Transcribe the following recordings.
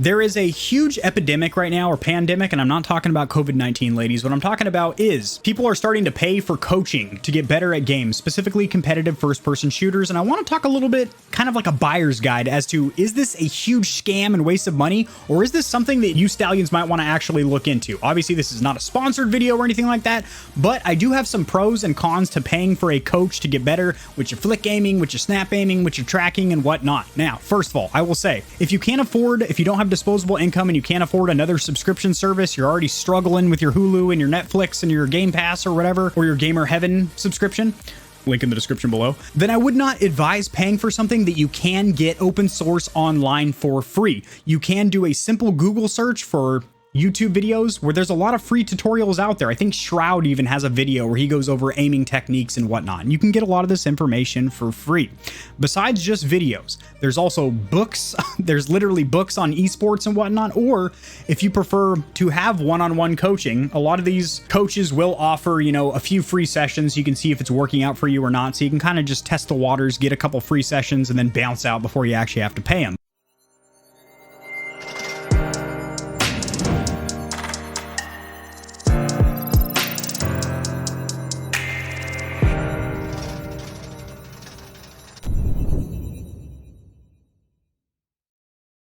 There is a huge epidemic right now, or pandemic, and I'm not talking about COVID-19, ladies. What I'm talking about is people are starting to pay for coaching to get better at games, specifically competitive first-person shooters. And I want to talk a little bit, kind of like a buyer's guide, as to, is this a huge scam and waste of money, or is this something that you Stallions might want to actually look into? Obviously, this is not a sponsored video or anything like that, but I do have some pros and cons to paying for a coach to get better with your flick aiming, with your snap aiming, with your tracking and whatnot. Now, first of all, I will say, if you don't have disposable income and you can't afford another subscription service, you're already struggling with your Hulu and your Netflix and your Game Pass or whatever, or your Gamer Heaven subscription, link in the description below, then I would not advise paying for something that you can get open source online for free. You can do a simple Google search for YouTube videos where there's a lot of free tutorials out there. I think Shroud even has a video where he goes over aiming techniques and whatnot. And you can get a lot of this information for free. Besides just videos, there's also books. There's literally books on esports and whatnot. Or if you prefer to have one-on-one coaching, a lot of these coaches will offer, a few free sessions. You can see if it's working out for you or not. So you can kind of just test the waters, get a couple free sessions, and then bounce out before you actually have to pay them.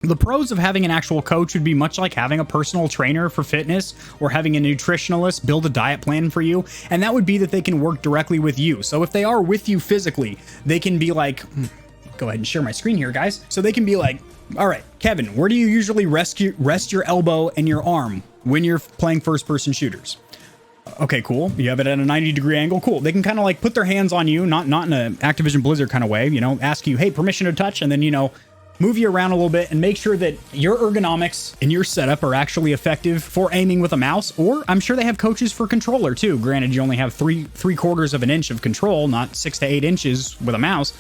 The pros of having an actual coach would be much like having a personal trainer for fitness or having a nutritionalist build a diet plan for you. And that would be that they can work directly with you. So if they are with you physically, they can be like, go ahead and share my screen here, guys. So they can be like, all right, Kevin, where do you usually rest your elbow and your arm when you're playing first-person shooters? Okay, cool. You have it at a 90-degree angle. Cool. They can kind of like put their hands on you, not in a Activision Blizzard kind of way, ask you, hey, permission to touch, and then, move you around a little bit and make sure that your ergonomics and your setup are actually effective for aiming with a mouse. Or I'm sure they have coaches for controller too. Granted, you only have three-quarters of an inch of control, not 6 to 8 inches with a mouse,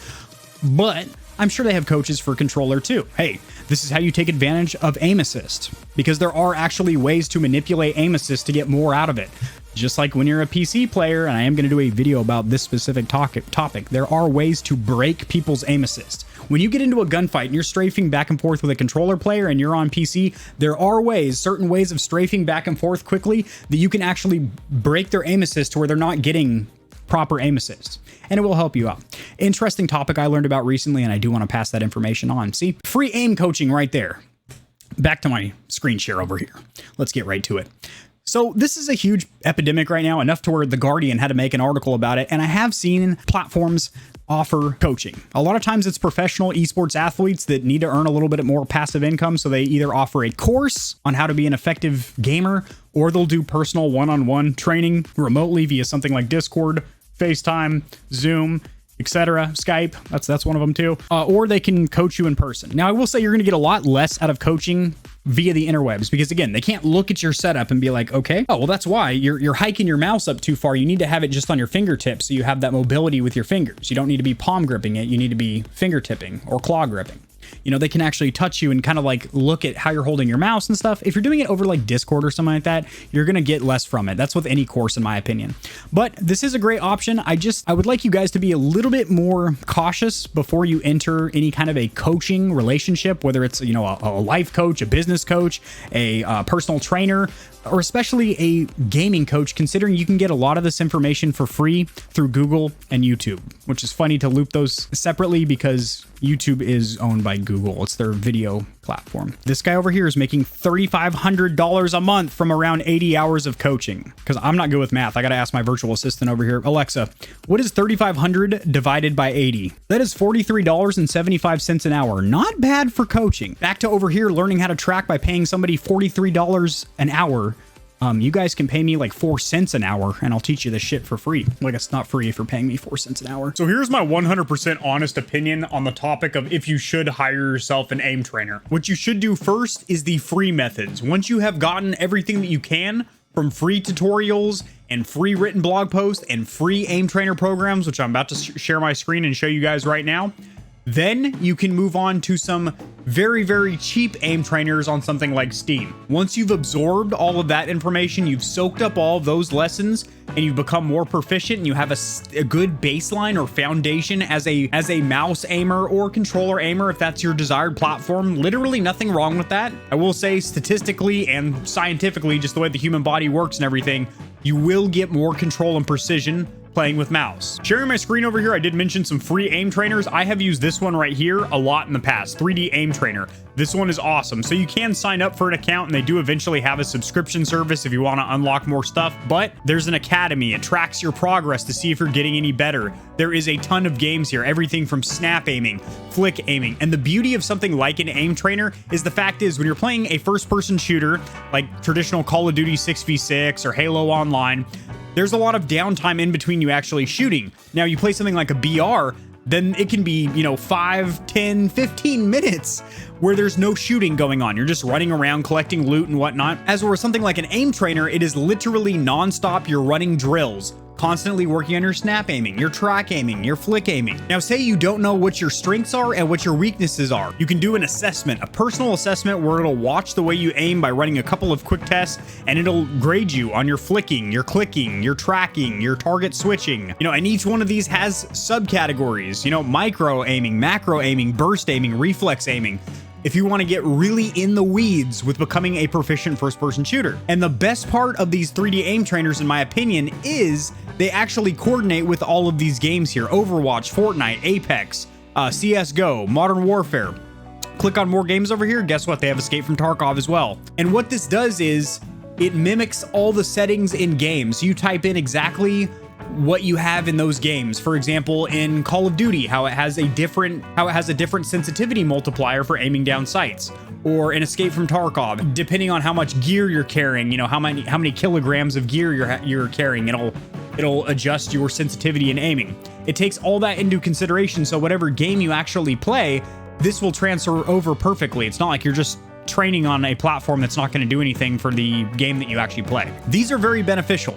but I'm sure they have coaches for controller too. Hey, this is how you take advantage of aim assist, because there are actually ways to manipulate aim assist to get more out of it. Just like when you're a PC player, and I am going to do a video about this specific topic, there are ways to break people's aim assist. When you get into a gunfight and you're strafing back and forth with a controller player and you're on PC, there are certain ways of strafing back and forth quickly that you can actually break their aim assist to where they're not getting proper aim assist, and it will help you out. Interesting topic I learned about recently, and I do want to pass that information on. See, free aim coaching right there. Back to my screen share over here. Let's get right to it. So this is a huge epidemic right now, enough to where The Guardian had to make an article about it. And I have seen platforms offer coaching. A lot of times it's professional esports athletes that need to earn a little bit more passive income. So they either offer a course on how to be an effective gamer, or they'll do personal one-on-one training remotely via something like Discord, FaceTime, Zoom, etc. Skype, that's one of them too. Or they can coach you in person. Now, I will say you're going to get a lot less out of coaching via the interwebs, because again, they can't look at your setup and be like, okay, oh, well, that's why you're hiking your mouse up too far. You need to have it just on your fingertips so you have that mobility with your fingers. You don't need to be palm gripping it. You need to be finger tipping or claw gripping. They can actually touch you and kind of like look at how you're holding your mouse and stuff. If you're doing it over like Discord or something like that, you're going to get less from it. That's with any course, in my opinion. But this is a great option. I would like you guys to be a little bit more cautious before you enter any kind of a coaching relationship, whether it's, a life coach, a business coach, a personal trainer, or especially a gaming coach, considering you can get a lot of this information for free through Google and YouTube, which is funny to loop those separately because YouTube is owned by Google. It's their video platform. This guy over here is making $3,500 a month from around 80 hours of coaching. Because I'm not good with math. I got to ask my virtual assistant over here. Alexa, what is 3,500 divided by 80? That is $43.75 an hour. Not bad for coaching. Back to over here, learning how to track by paying somebody $43 an hour. You guys can pay me like 4 cents an hour and I'll teach you this shit for free. Like, it's not free if you're paying me 4 cents an hour. So here's my 100% honest opinion on the topic of if you should hire yourself an aim trainer. What you should do first is the free methods. Once you have gotten everything that you can from free tutorials and free written blog posts and free aim trainer programs, which I'm about to share my screen and show you guys right now, Then you can move on to some very, very cheap aim trainers on something like Steam. Once you've absorbed all of that information, you've soaked up all of those lessons, and you've become more proficient, and you have a good baseline or foundation as a mouse aimer or controller aimer, if that's your desired platform. Literally nothing wrong with that. I will say, statistically and scientifically, just the way the human body works and everything, you will get more control and precision playing with mouse. Sharing my screen over here, I did mention some free aim trainers. I have used this one right here a lot in the past, 3D Aim Trainer. This one is awesome. So you can sign up for an account, and they do eventually have a subscription service if you want to unlock more stuff, but there's an academy. It tracks your progress to see if you're getting any better. There is a ton of games here, everything from snap aiming, flick aiming, and the beauty of something like an aim trainer is the fact is when you're playing a first-person shooter, like traditional Call of Duty 6v6 or Halo Online, there's a lot of downtime in between you actually shooting. Now, you play something like a BR, then it can be, 5, 10, 15 minutes where there's no shooting going on. You're just running around collecting loot and whatnot. As for something like an aim trainer, it is literally nonstop. You're running drills, constantly working on your snap aiming, your track aiming, your flick aiming. Now, say you don't know what your strengths are and what your weaknesses are. You can do an assessment, a personal assessment where it'll watch the way you aim by running a couple of quick tests, and it'll grade you on your flicking, your clicking, your tracking, your target switching. And each one of these has subcategories, micro aiming, macro aiming, burst aiming, reflex aiming, if you want to get really in the weeds with becoming a proficient first-person shooter. And the best part of these 3D aim trainers, in my opinion, is they actually coordinate with all of these games here. Overwatch, Fortnite, Apex, CSGO, Modern Warfare. Click on more games over here. Guess what? They have Escape from Tarkov as well. And what this does is it mimics all the settings in games. You type in exactly what you have in those games. For example, in Call of Duty, how it has a different sensitivity multiplier for aiming down sights, or in Escape from Tarkov, depending on how much gear you're carrying, how many kilograms of gear you're carrying, it'll adjust your sensitivity in aiming. It takes all that into consideration, so whatever game you actually play, this will transfer over perfectly. It's not like you're just training on a platform that's not going to do anything for the game that you actually play. These are very beneficial,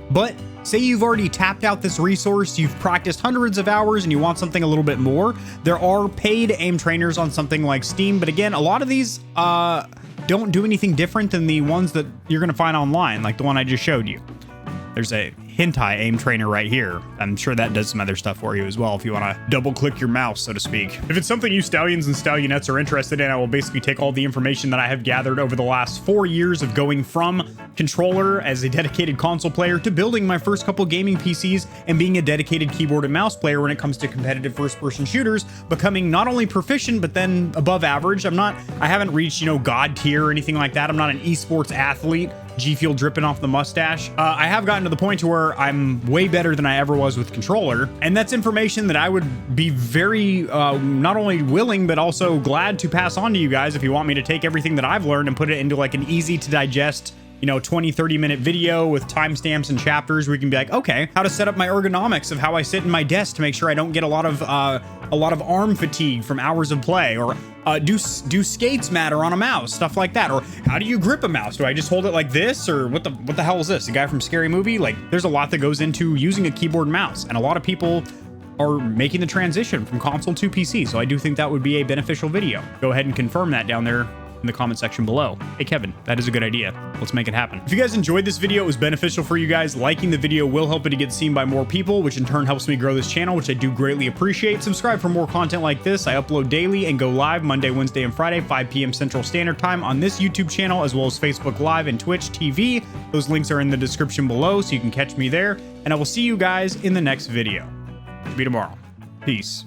but say you've already tapped out this resource, you've practiced hundreds of hours, and you want something a little bit more. There are paid aim trainers on something like Steam, but again, a lot of these don't do anything different than the ones that you're going to find online, like the one I just showed you. There's a hentai aim trainer right here. I'm sure that does some other stuff for you as well if you want to double click your mouse, so to speak. If it's something you stallions and stallionettes are interested in, I will basically take all the information that I have gathered over the last 4 years of going from controller as a dedicated console player to building my first couple gaming PCs and being a dedicated keyboard and mouse player when it comes to competitive first-person shooters, becoming not only proficient but then above average. I haven't reached, God tier or anything like that. I'm not an esports athlete, G Fuel dripping off the mustache. I have gotten to the point to where I'm way better than I ever was with controller, and that's information that I would be very not only willing but also glad to pass on to you guys if you want me to take everything that I've learned and put it into like an easy to digest 20-30 minute video with timestamps and chapters where you can be like, okay, how to set up my ergonomics of how I sit in my desk to make sure I don't get a lot of arm fatigue from hours of play, or do skates matter on a mouse, stuff like that, or how do you grip a mouse? Do I just hold it like this, or what the hell is this? The guy from Scary Movie? Like, there's a lot that goes into using a keyboard and mouse, and a lot of people are making the transition from console to PC, so I do think that would be a beneficial video. Go ahead and confirm that down there in the comment section below. Hey Kevin, that is a good idea. Let's make it happen. If you guys enjoyed this video, it was beneficial for you guys, liking the video will help it to get seen by more people, which in turn helps me grow this channel, which I do greatly appreciate. Subscribe for more content like this. I upload daily and go live Monday, Wednesday, and Friday, 5 p.m. Central Standard Time on this YouTube channel, as well as Facebook Live and Twitch TV. Those links are in the description below, so you can catch me there, and I will see you guys in the next video. Be tomorrow. Peace.